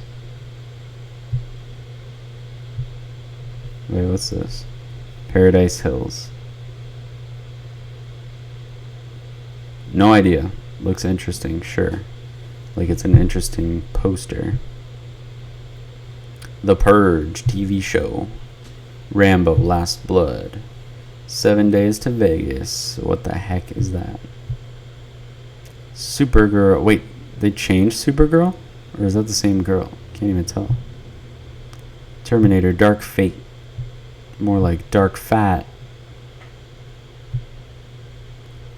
Wait, what's this? Paradise Hills. No idea. Looks interesting, sure. Like it's an interesting poster. The Purge TV show. Rambo Last Blood. 7 Days to Vegas. What the heck is that? Supergirl. Wait, they changed Supergirl? Or is that the same girl? Can't even tell. Terminator Dark Fate. More like Dark Fat.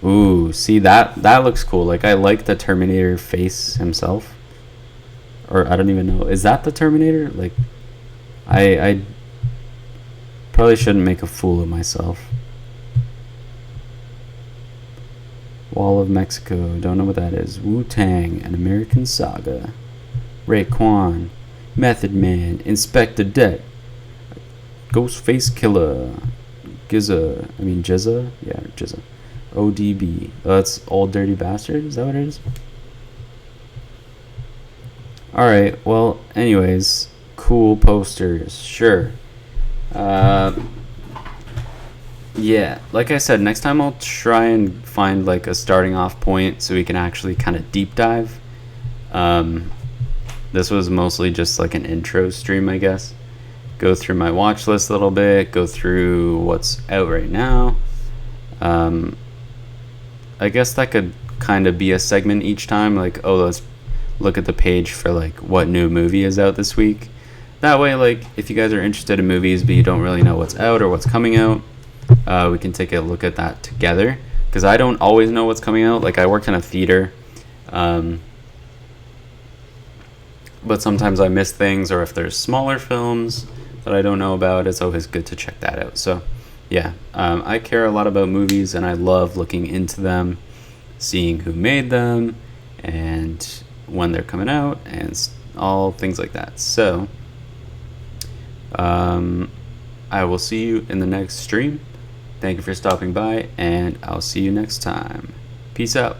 Ooh, see that looks cool. Like I like the Terminator face himself. Or I don't even know. Is that the Terminator? Like I probably shouldn't make a fool of myself. Wall of Mexico. Don't know what that is. Wu-Tang, An American Saga. Raekwon, Method Man, Inspector Deck, Ghostface Killer, Jizza? Yeah, Jizza. ODB. Oh, that's Old Dirty Bastard? Is that what it is? Alright, well, anyways, cool posters, sure. Yeah, like I said, next time I'll try and find like a starting off point so we can actually kind of deep dive. This was mostly just like an intro stream, I guess. Go through my watch list a little bit, go through what's out right now. I guess that could kind of be a segment each time, like, oh, let's look at the page for like what new movie is out this week. That way, like, if you guys are interested in movies but you don't really know what's out or what's coming out, we can take a look at that together. Because I don't always know what's coming out. Like, I work in a theater, but sometimes I miss things, or if there's smaller films that I don't know about, it's always good to check that out. So, yeah, I care a lot about movies, and I love looking into them, seeing who made them, and when they're coming out, and all things like that. So, I will see you in the next stream. Thank you for stopping by, and I'll see you next time. Peace out.